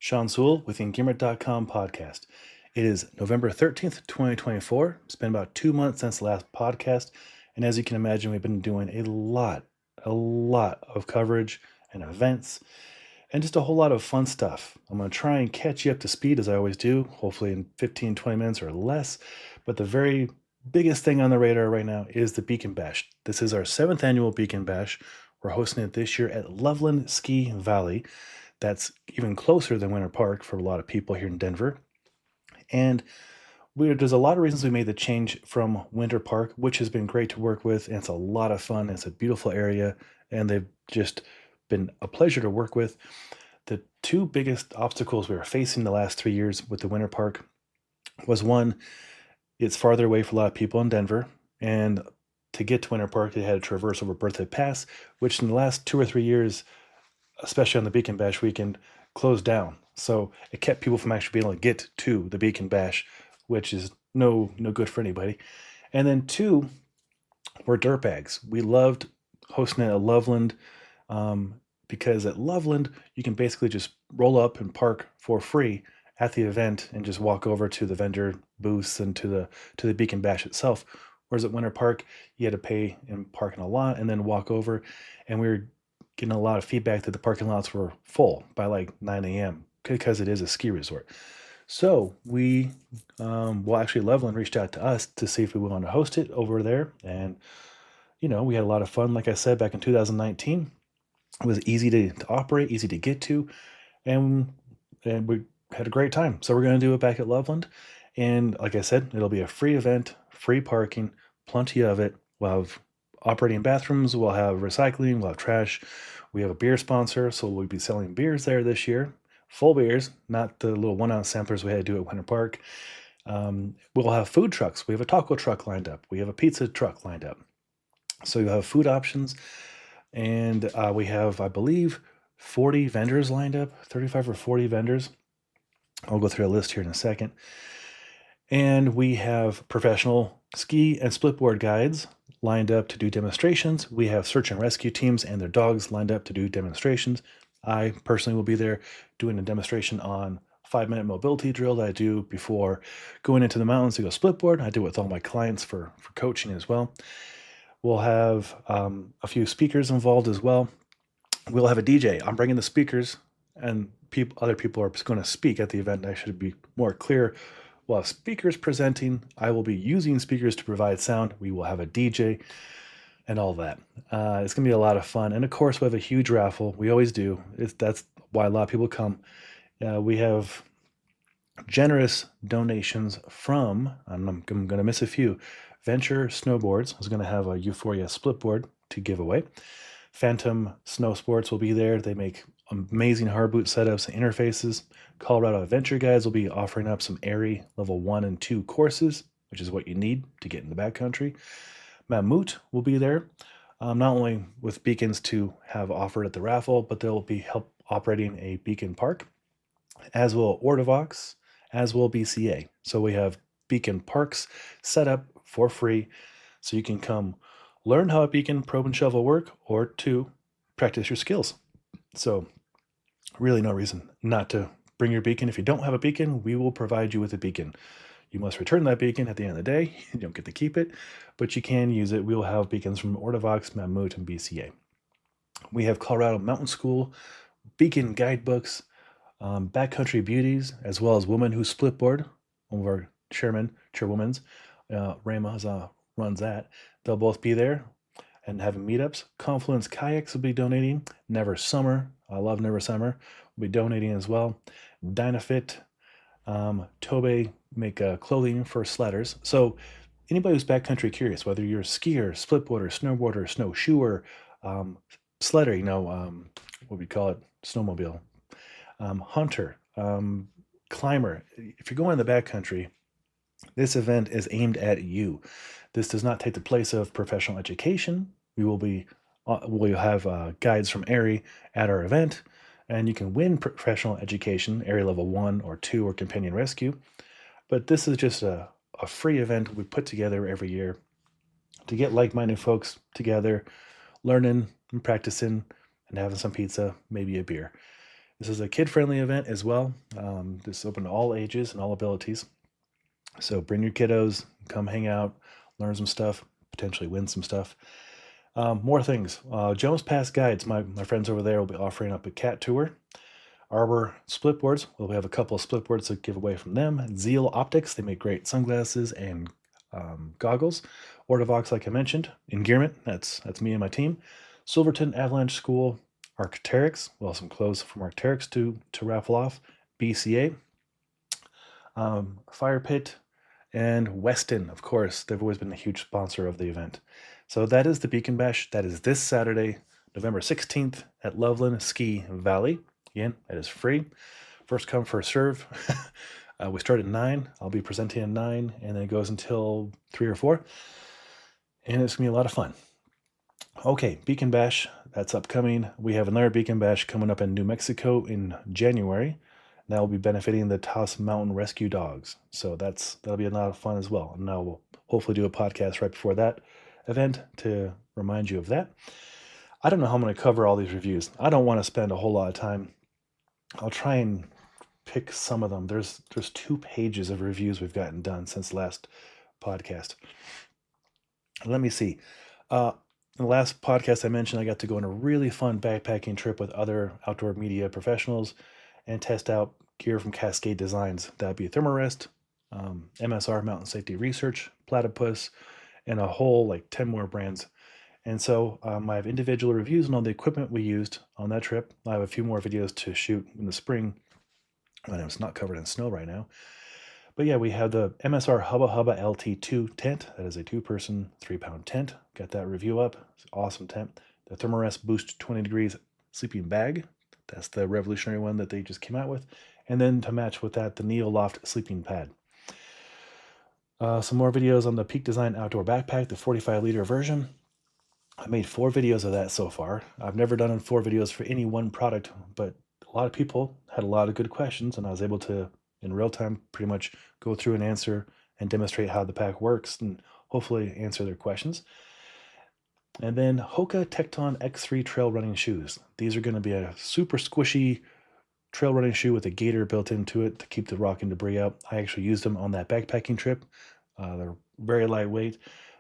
Sean Sewell with the Engearment.com podcast. It is November 13th, 2024. It's been about 2 months since the last podcast. And as you can imagine, we've been doing a lot of coverage and events and just a whole lot of fun stuff. I'm going to try and catch you up to speed as I always do, hopefully in 15, 20 minutes or less. But the very biggest thing on the radar right now is the Beacon Bash. This is our 7th annual Beacon Bash. We're hosting it this year at Loveland Ski Valley. That's even closer than Winter Park for a lot of people here in Denver. And there's a lot of reasons we made the change from Winter Park, which has been great to work with. And it's a lot of fun. It's a beautiful area, and they've just been a pleasure to work with. The two biggest obstacles we were facing the last 3 years with the Winter Park was one, it's farther away for a lot of people in Denver. And to get to Winter Park, they had to traverse over Birthday Pass, which in the last 2 or 3 years, especially on the Beacon Bash weekend, closed down. So it kept people from actually being able to get to the Beacon Bash, which is no good for anybody. And then two, we're dirtbags. We loved hosting it at Loveland because at Loveland, you can basically just roll up and park for free at the event and just walk over to the vendor booths and to the Beacon Bash itself. Whereas at Winter Park, you had to pay and park in a lot and then walk over. And we were getting a lot of feedback that the parking lots were full by like 9 a.m. because it is a ski resort. So actually Loveland reached out to us to see if we wanted to host it over there. And, we had a lot of fun. Like I said, back in 2019, it was easy to operate, easy to get to, and we had a great time. So we're going to do it back at Loveland. And like I said, it'll be a free event, free parking, plenty of it. We'll have operating bathrooms, we'll have recycling, we'll have trash. We have a beer sponsor, so we'll be selling beers there this year. Full beers, not the little 1-ounce samplers we had to do at Winter Park. We'll have food trucks. We have a taco truck lined up. We have a pizza truck lined up. So you have food options. And we have, I believe, 40 vendors lined up, 35 or 40 vendors. I'll go through a list here in a second. And we have professional ski and splitboard guides lined up to do demonstrations. We have search and rescue teams and their dogs lined up to do demonstrations. I personally will be there doing a demonstration on 5-minute mobility drill that I do before going into the mountains to go splitboard. I do it with all my clients for coaching as well. We'll have a few speakers involved as well. We'll have a DJ. I'm bringing the speakers, and other people are going to speak at the event. I should be more clear. We'll have speakers presenting. I will be using speakers to provide sound. We will have a DJ and all that. It's going to be a lot of fun. And of course, we have a huge raffle. We always do. That's why a lot of people come. We have generous donations from, I'm going to miss a few, Venture Snowboards is going to have a Euphoria splitboard to give away. Phantom Snow Sports will be there. They make amazing hard boot setups and interfaces. Colorado Adventure Guides will be offering up some ARI level 1 and 2 courses, which is what you need to get in the backcountry. Mammut will be there, not only with beacons to have offered at the raffle, but they'll be help operating a beacon park, as will Ortovox, as will BCA. So we have beacon parks set up for free, so you can come learn how a beacon probe and shovel work, or to practice your skills. So really no reason not to bring your beacon. If you don't have a beacon, we will provide you with a beacon. You must return that beacon at the end of the day. You don't get to keep it, but you can use it. We will have beacons from Ortovox, Mammut, and BCA. We have Colorado Mountain School, beacon guidebooks, backcountry beauties, as well as Women Who Splitboard. One of our chairwomen, Rama, runs that. They'll both be there and having meetups. Confluence Kayaks will be donating. Never Summer, I love Never Summer, will be donating as well. Dynafit, Tobe make clothing for sledders. So anybody who's backcountry curious, whether you're a skier, splitboarder, snowboarder, snowshoer, sledder, what we call it, snowmobile, hunter, climber. If you're going in the backcountry, this event is aimed at you. This does not take the place of professional education. We'll have guides from ARI at our event, and you can win professional education, ARI level 1 or 2 or companion rescue. But this is just a free event we put together every year to get like-minded folks together, learning and practicing and having some pizza, maybe a beer. This is a kid-friendly event as well. This is open to all ages and all abilities. So bring your kiddos, come hang out, learn some stuff, potentially win some stuff. More things. Jones Pass Guides, my friends over there will be offering up a cat tour. Arbor split boards, we'll have a couple of split boards to give away from them. Zeal Optics, they make great sunglasses and goggles. Ortavox, like I mentioned. Engearment, that's me and my team. Silverton Avalanche School. Arc'teryx, well, some clothes from Arc'teryx to raffle off. BCA. Fire Pit, and Weston, of course. They've always been a huge sponsor of the event. So that is the Beacon Bash. That is this Saturday, November 16th at Loveland Ski Valley. Again, that is free. First come, first serve. We start at 9. I'll be presenting at 9, and then it goes until 3 or 4. And it's going to be a lot of fun. Okay, Beacon Bash, that's upcoming. We have another Beacon Bash coming up in New Mexico in January. That will be benefiting the Taos Mountain Rescue Dogs. So that'll be a lot of fun as well. And we'll hopefully do a podcast right before that event to remind you of that. I don't know how I'm going to cover all these reviews. I don't want to spend a whole lot of time. I'll try and pick some of them. There's 2 pages of reviews we've gotten done since last podcast. Let me see. In the last podcast I mentioned, I got to go on a really fun backpacking trip with other outdoor media professionals and test out gear from Cascade Designs. That'd be Thermarest, MSR Mountain Safety Research, Platypus, and a whole 10 more brands. And so I have individual reviews on all the equipment we used on that trip. I have a few more videos to shoot in the spring when it's not covered in snow right now. But yeah, we have the MSR Hubba Hubba LT2 tent. That is a 2-person, 3-pound tent. Got that review up. It's an awesome tent. The Thermarest Boost 20 Degrees sleeping bag. That's the revolutionary one that they just came out with. And then to match with that, the Neoloft sleeping pad. Some more videos on the Peak Design Outdoor Backpack, the 45-liter version. I made 4 videos of that so far. I've never done 4 videos for any one product, but a lot of people had a lot of good questions, and I was able to, in real time, pretty much go through and answer and demonstrate how the pack works and hopefully answer their questions. And then Hoka Tecton X3 trail running shoes. These are going to be a super squishy trail running shoe with a gator built into it to keep the rock and debris out. I actually used them on that backpacking trip. They're very lightweight.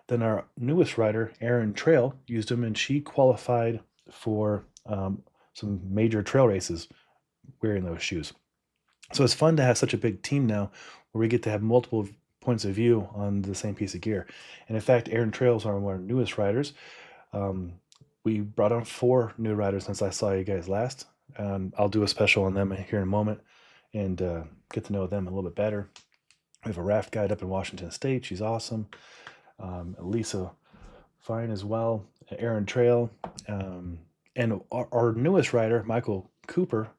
Then our newest rider, Erin Trail, used them, and she qualified for some major trail races wearing those shoes. So it's fun to have such a big team now where we get to have multiple points of view on the same piece of gear. And in fact, Erin Trails are one of our newest riders. We brought on 4 new riders since I saw you guys last. I'll do a special on them here in a moment and get to know them a little bit better. We have a raft guide up in Washington State. She's awesome. Lisa Fine as well. Erin Trail. And our newest rider, Michael Cooper,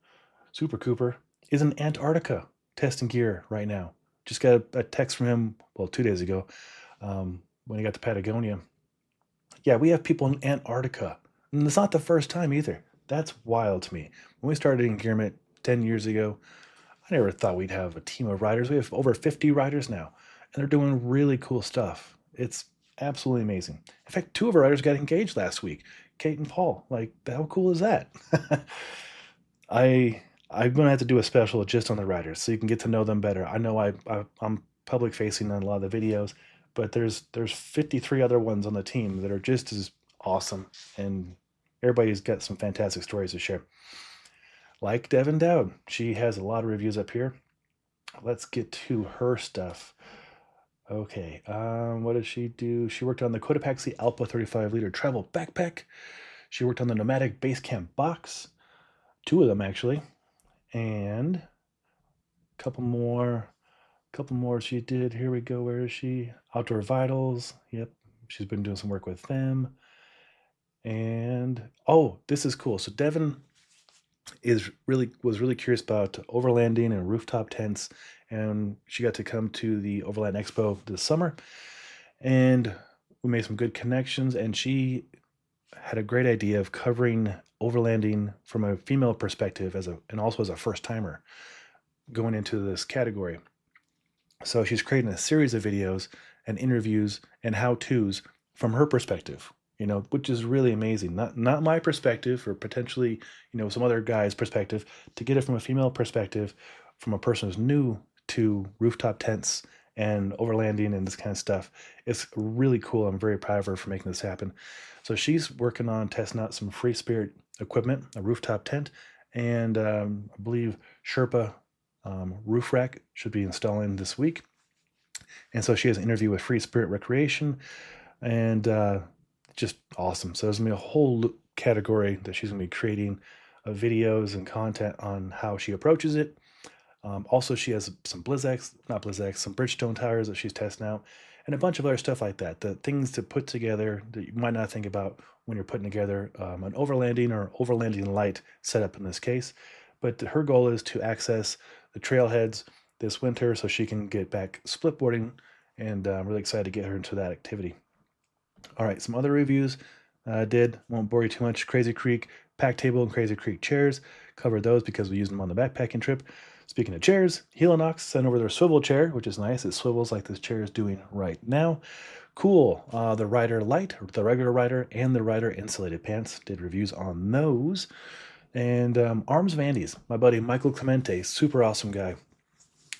Super Cooper, is in Antarctica testing gear right now. Just got a text from him, 2 days ago, when he got to Patagonia. Yeah, we have people in Antarctica. And it's not the first time either. That's wild to me. When we started Engearment 10 years ago, I never thought we'd have a team of riders. We have over 50 riders now, and they're doing really cool stuff. It's absolutely amazing. In fact, 2 of our riders got engaged last week, Kate and Paul. How cool is that? I'm going to have to do a special just on the riders so you can get to know them better. I know I'm public facing on a lot of the videos, but there's 53 other ones on the team that are just as awesome, and everybody's got some fantastic stories to share. Like Devin Dowd. She has a lot of reviews up here. Let's get to her stuff. Okay, what did she do? She worked on the Cotopaxi Alpha 35-liter travel backpack. She worked on the Nomadic Basecamp box. 2 of them, actually. And a couple more she did. Here we go. Where is she? Outdoor Vitals. Yep, she's been doing some work with them. And, this is cool. So Devin was really curious about overlanding and rooftop tents, and she got to come to the Overland Expo this summer, and we made some good connections, and she had a great idea of covering overlanding from a female perspective and also as a first timer going into this category. So she's creating a series of videos and interviews and how-tos from her perspective, which is really amazing. Not my perspective, or potentially, some other guy's perspective. To get it from a female perspective, from a person who's new to rooftop tents and overlanding and this kind of stuff, it's really cool. I'm very proud of her for making this happen. So she's working on testing out some Free Spirit equipment, a rooftop tent, and I believe Sherpa roof rack should be installing this week. And so she has an interview with Free Spirit Recreation, and just awesome. So there's gonna be a whole category that she's gonna be creating of videos and content on how she approaches it. Also, she has some not Blizzx, some Bridgestone tires that she's testing out, and a bunch of other stuff like that. The things to put together that you might not think about when you're putting together an overlanding or overlanding light setup in this case. But her goal is to access the trailheads this winter so she can get back splitboarding, and I'm really excited to get her into that activity. All right, some other reviews I did. Won't bore you too much. Crazy Creek pack table and Crazy Creek chairs. Covered those because we used them on the backpacking trip. Speaking of chairs, Helinox sent over their swivel chair, which is nice. It swivels like this chair is doing right now. Cool. The Rider Light, the regular Rider, and the Rider insulated pants. Did reviews on those. And Arms of Andes, my buddy Michael Clemente, super awesome guy.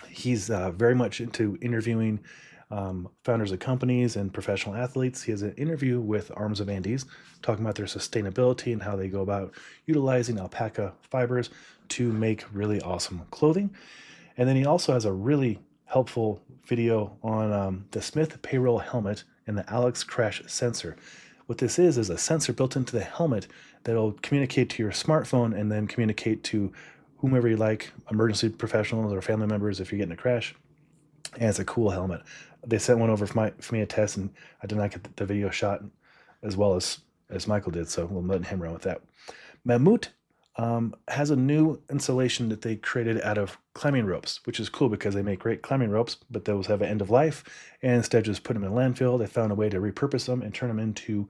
He's very much into interviewing founders of companies and professional athletes. He has an interview with Arms of Andes talking about their sustainability and how they go about utilizing alpaca fibers to make really awesome clothing. And then he also has a really helpful video on the Smith payroll helmet and the Alex crash sensor. What this is a sensor built into the helmet that'll communicate to your smartphone and then communicate to whomever you like, emergency professionals or family members if you're getting a crash. And it's a cool helmet. They sent one over for me to test, and I did not get the video shot as well as Michael did, so we'll let him run with that. Mammut has a new insulation that they created out of climbing ropes, which is cool because they make great climbing ropes, but those have an end of life. And instead of just putting them in a landfill, they found a way to repurpose them and turn them into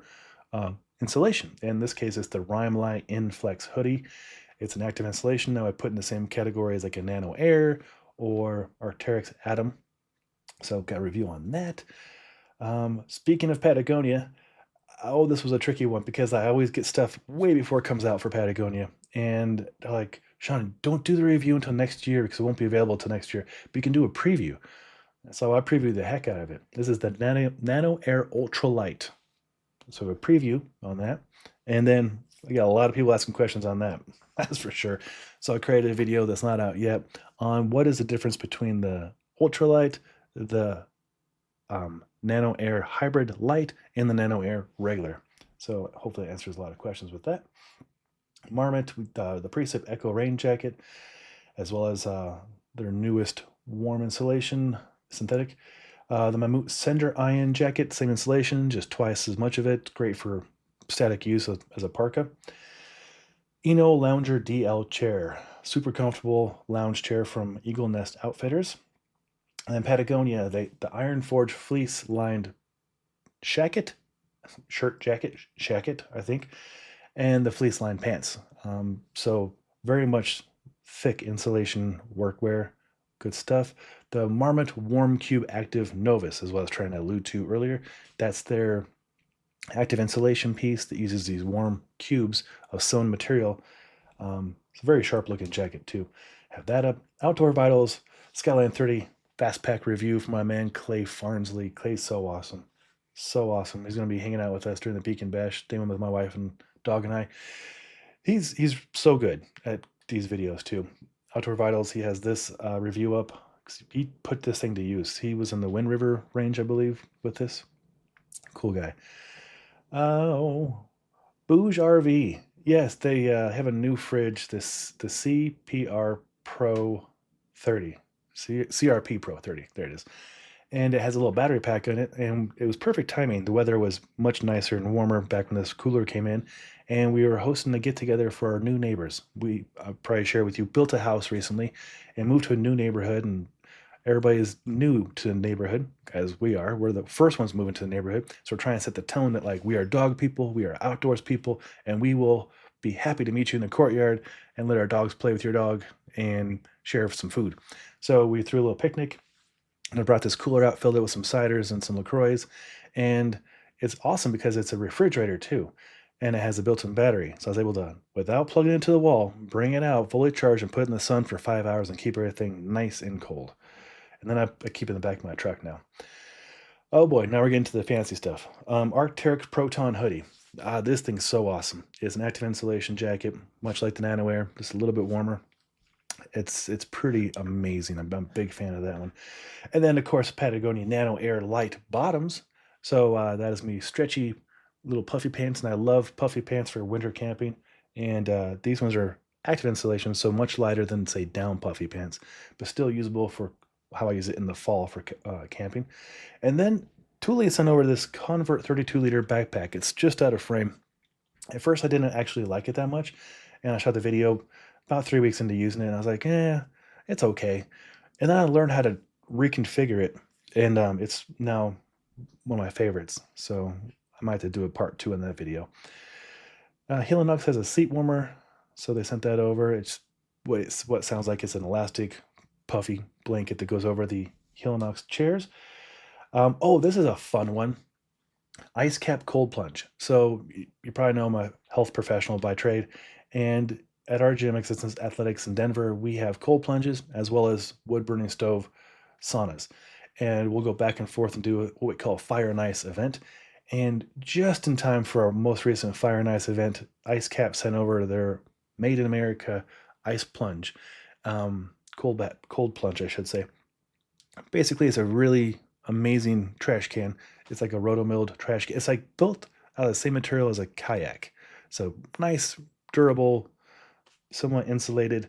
insulation. In this case, it's the Rime-Line Inflex hoodie. It's an active insulation. Now I put in the same category as like a Nano Air or Arc'teryx Atom. So got a review on that. Speaking of Patagonia, this was a tricky one because I always get stuff way before it comes out for Patagonia. And they're like, Sean, don't do the review until next year because it won't be available until next year. But you can do a preview. So I previewed the heck out of it. This is the Nano Air Ultralight. So a preview on that. And then I got a lot of people asking questions on that. That's for sure. So I created a video that's not out yet on what is the difference between the Ultralight, the Nano Air Hybrid Light, and the Nano Air Regular. So hopefully that answers a lot of questions with that. Marmot, the Precip Echo Rain Jacket, as well as their newest warm insulation synthetic. The Mammut Sender Iron Jacket, same insulation, just twice as much of it. Great for static use as a parka. Eno Lounger DL Chair, super comfortable lounge chair from Eagle Nest Outfitters. And then Patagonia, the Iron Forge fleece lined shacket, I think, and the fleece lined pants. So very much thick insulation workwear, good stuff. The Marmot Warm Cube Active Novus is what I was trying to allude to earlier. That's their active insulation piece that uses these warm cubes of sewn material. It's a very sharp looking jacket too. Have that up. Outdoor Vitals, Skyline 30 fast pack review from my man Clay Farnsley. Clay's so awesome. So awesome. He's going to be hanging out with us during the Beacon Bash, staying with my wife and dog and I. He's so good at these videos too. Outdoor Vitals, he has this review up. He put this thing to use. He was in the Wind River range, I believe, with this. Cool guy. Bouge RV. Yes, they have a new fridge, the CPR Pro 30. CRP Pro 30. There it is. And it has a little battery pack in it, and it was perfect timing. The weather was much nicer and warmer back when this cooler came in, and we were hosting a get-together for our new neighbors. I'll probably share with you, built a house recently and moved to a new neighborhood, and everybody is new to the neighborhood, as we are. We're the first ones moving to the neighborhood, so we're trying to set the tone that, like, we are dog people, we are outdoors people, and we will be happy to meet you in the courtyard and let our dogs play with your dog and share some food. So we threw a little picnic, and I brought this cooler out, filled it with some ciders and some LaCroix, and it's awesome because it's a refrigerator too, and it has a built-in battery. So I was able to, without plugging it into the wall, bring it out fully charged and put it in the sun for 5 hours and keep everything nice and cold. And then I keep it in the back of my truck now. Oh boy, now we're getting to the fancy stuff. Arc'teryx Proton hoodie. This thing's so awesome. It's an active insulation jacket, much like the Nano Air, just a little bit warmer. It's pretty amazing. I'm a big fan of that one. And then, of course, Patagonia Nano Air Light bottoms. So that is me stretchy little puffy pants, and I love puffy pants for winter camping. And these ones are active insulation, so much lighter than, say, down puffy pants, but still usable for how I use it in the fall for camping. And then Thule sent over this Convert 32-liter backpack. It's just out of frame. At first, I didn't actually like it that much, and I shot the video about 3 weeks into using it, and I was like, it's okay. And then I learned how to reconfigure it, and it's now one of my favorites. So I might have to do a part 2 in that video. Helinox has a seat warmer, so they sent that over. It's what sounds like it's an elastic, puffy blanket that goes over the Helinox chairs. Oh, this is a fun one. Ice cap cold plunge. So you probably know I'm a health professional by trade, and at our gym, Existence Athletics in Denver, we have cold plunges as well as wood burning stove saunas, and we'll go back and forth and do what we call a Fire and Ice event. And just in time for our most recent Fire and Ice event, Ice Cap sent over their Made in America ice plunge, cold plunge, I should say. Basically, it's a really amazing trash can. It's like a roto-milled trash can. It's like built out of the same material as a kayak. So nice, durable, somewhat insulated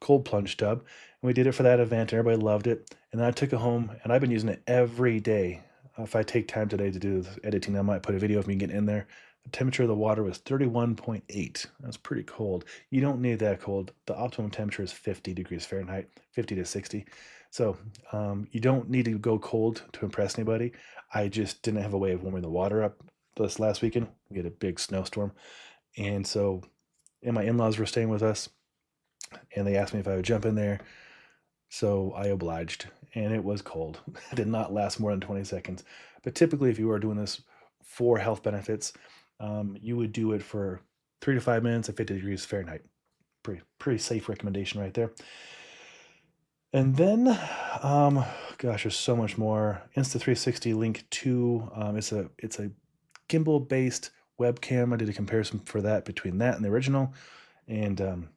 cold plunge tub. And we did it for that event. Everybody loved it. And then I took it home, and I've been using it every day. If I take time today to do the editing, I might put a video of me getting in there. The temperature of the water was 31.8. That's pretty cold. You don't need that cold. The optimum temperature is 50 degrees Fahrenheit, 50 to 60. So you don't need to go cold to impress anybody. I just didn't have a way of warming the water up this last weekend. We had a big snowstorm. And so, and my in-laws were staying with us, and they asked me if I would jump in there. So I obliged, and it was cold. It did not last more than 20 seconds. But typically, if you were doing this for health benefits, you would do it for 3 to 5 minutes at 50 degrees Fahrenheit. Pretty safe recommendation right there. And then, gosh, there's so much more. Insta360 Link 2. It's a gimbal-based webcam. I did a comparison for that between that and the original, and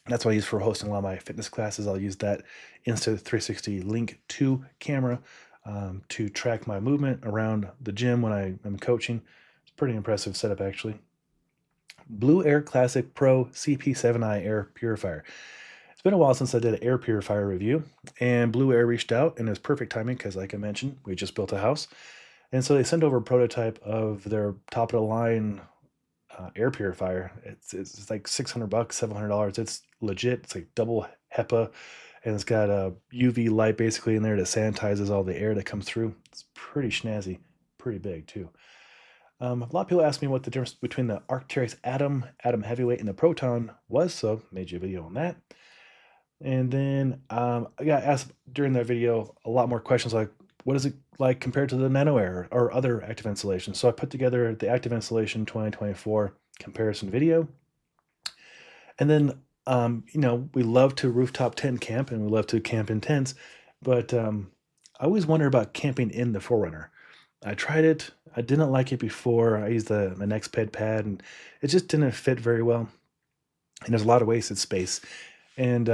that's what I use for hosting a lot of my fitness classes. I'll use that Insta360 Link 2 camera to track my movement around the gym when I am coaching. It's a pretty impressive setup, actually. Blue Air Classic Pro CP7i Air Purifier. It's been a while since I did an air purifier review, and Blue Air reached out, and it's perfect timing because, like I mentioned, we just built a house. And so they sent over a prototype of their top-of-the-line air purifier. It's like $600, $700. It's legit. It's like double HEPA, and it's got a UV light basically in there that sanitizes all the air that comes through. It's pretty snazzy, pretty big too. A lot of people ask me what the difference between the Arc'teryx Atom Heavyweight, and the Proton was, so made you a video on that. And then I got asked during that video a lot more questions like, what is it like compared to the Nano Air or other active insulation? So I put together the Active Insulation 2024 comparison video. And then, we love to rooftop tent camp, and we love to camp in tents, but I always wonder about camping in the 4Runner. I tried it. I didn't like it before. I used my NextPed pad, and it just didn't fit very well. And there's a lot of wasted space. And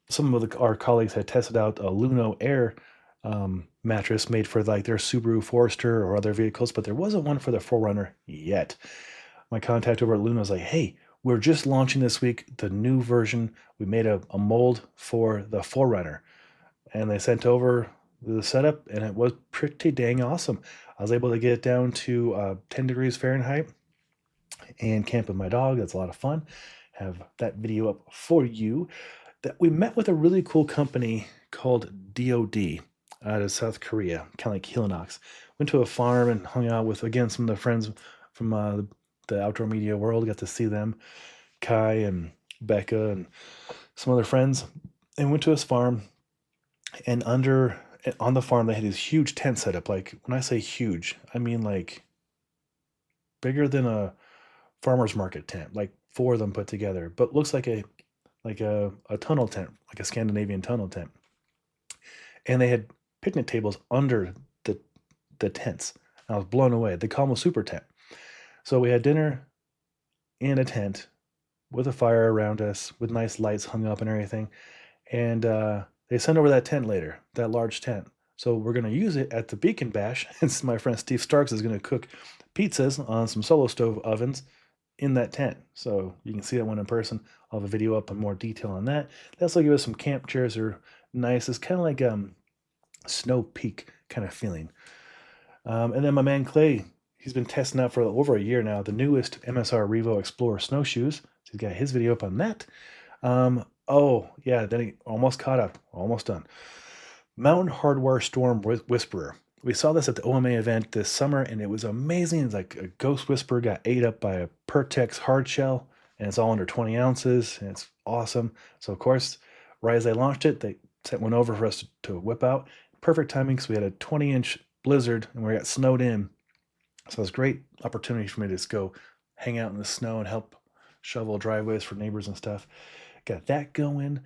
some of our colleagues had tested out a Luno Air mattress made for like their Subaru Forester or other vehicles, but there wasn't one for the 4Runner yet. My contact over at Luno was like, hey, we're just launching this week the new version. We made a mold for the 4Runner. And they sent over the setup, and it was pretty dang awesome. I was able to get it down to 10 degrees Fahrenheit and camp with my dog. That's a lot of fun. Have that video up for you. That we met with a really cool company called DOD out of South Korea, kind of like Helinox. Went to a farm and hung out with, again, some of the friends from the outdoor media world. Got to see them, Kai and Becca and some other friends, and went to his farm. And under on the farm, they had this huge tent set up. Like, when I say huge, I mean like bigger than a farmer's market tent, like four of them put together, but looks like a tunnel tent, like a Scandinavian tunnel tent. And they had picnic tables under the the tents. I was blown away. They call them a super tent. So we had dinner in a tent with a fire around us, with nice lights hung up and everything. And they sent over that tent later, that large tent. So we're going to use it at the Beacon Bash. And my friend Steve Starks is going to cook pizzas on some solo stove ovens in that tent. So you can see that one in person. I'll have a video up in more detail on that. They also give us some camp chairs that are nice. It's kind of like Snow Peak kind of feeling. And then my man Clay, he's been testing out for over a year now the newest MSR Revo Explorer snowshoes. So he's got his video up on that. Oh, yeah, then he almost caught up. Almost done. Mountain Hardware Storm Whisperer. We saw this at the OMA event this summer, and it was amazing. It's like a Ghost Whisperer got ate up by a Pertex hard shell, and it's all under 20 ounces, and it's awesome. So, of course, right as they launched it, they sent one over for us to whip out. Perfect timing because we had a 20-inch blizzard, and we got snowed in. So it was a great opportunity for me to just go hang out in the snow and help shovel driveways for neighbors and stuff. Got that going.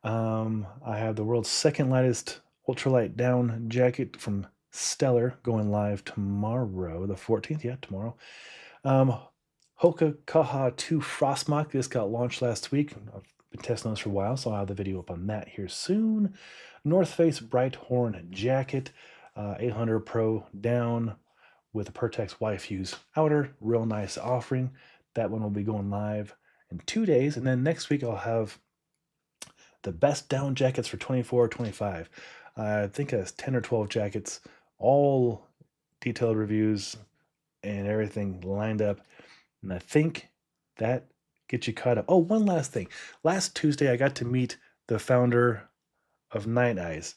I have the world's second lightest ultralight down jacket from Stellar going live tomorrow, the 14th. Yeah, tomorrow. Hoka Kaha 2 Frostmock. This got launched last week. I've been testing those for a while, so I'll have the video up on that here soon. North Face Bright Horn jacket, 800 Pro down with a Pertex Y-Fuse outer. Real nice offering. That one will be going live in 2 days, and then next week I'll have the best down jackets for 24-25. I think it's 10 or 12 jackets, all detailed reviews and everything lined up. And I think that gets you caught up. Oh, one last thing. Last Tuesday, I got to meet the founder of Night Eyes.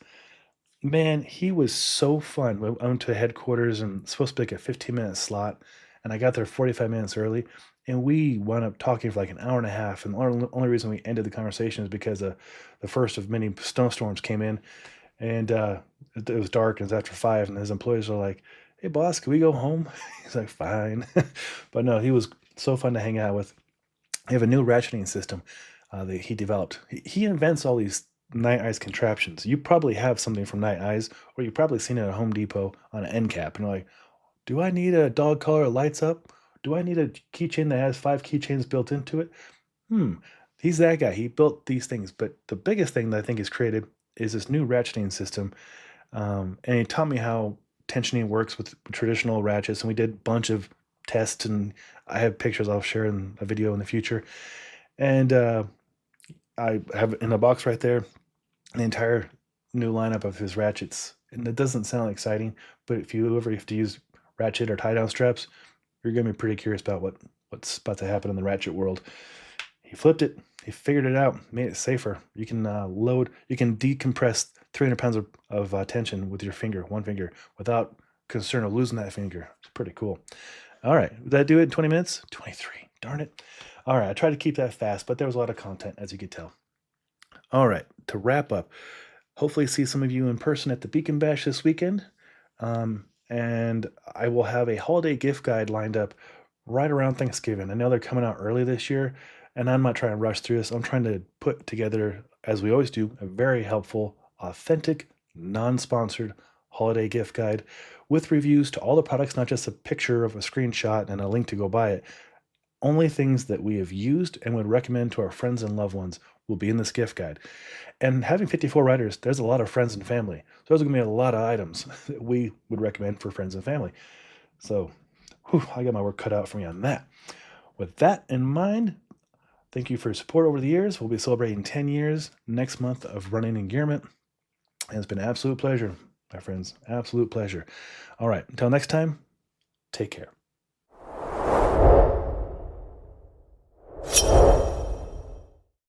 Man, he was so fun. We went to headquarters and it's supposed to be like a 15-minute slot. And I got there 45 minutes early. And we wound up talking for like an hour and a half. And the only reason we ended the conversation is because the first of many snowstorms came in. And it was dark, and it was after 5, and his employees were like, "Hey, boss, can we go home?" He's like, "Fine." But no, he was so fun to hang out with. They have a new ratcheting system that he developed. He invents all these Night Eyes contraptions. You probably have something from Night Eyes, or you've probably seen it at Home Depot on an end cap. And you're like, do I need a dog collar that lights up? Do I need a keychain that has 5 keychains built into it? He's that guy. He built these things. But the biggest thing that I think he's created is this new ratcheting system. And he taught me how tensioning works with traditional ratchets. And we did a bunch of tests, and I have pictures I'll share in a video in the future. And I have in a box right there the entire new lineup of his ratchets. And it doesn't sound exciting, but if you ever have to use ratchet or tie-down straps, you're going to be pretty curious about what's about to happen in the ratchet world. He flipped it. He figured it out, made it safer. You can you can decompress 300 pounds of tension with your one finger, without concern of losing that finger. It's pretty cool. All right, did that do it in 20 minutes? 23, darn it. All right, I tried to keep that fast, but there was a lot of content, as you could tell. All right, to wrap up, hopefully see some of you in person at the Beacon Bash this weekend. And I will have a holiday gift guide lined up right around Thanksgiving. I know they're coming out early this year, and I'm not trying to rush through this. I'm trying to put together, as we always do, a very helpful, authentic, non-sponsored holiday gift guide with reviews to all the products, not just a picture of a screenshot and a link to go buy it. Only things that we have used and would recommend to our friends and loved ones will be in this gift guide. And having 54 writers, there's a lot of friends and family. So there's going to be a lot of items that we would recommend for friends and family. So I got my work cut out for me on that. With that in mind, thank you for your support over the years. We'll be celebrating 10 years next month of running Engearment. And it's been an absolute pleasure, my friends. Absolute pleasure. All right, until next time, take care.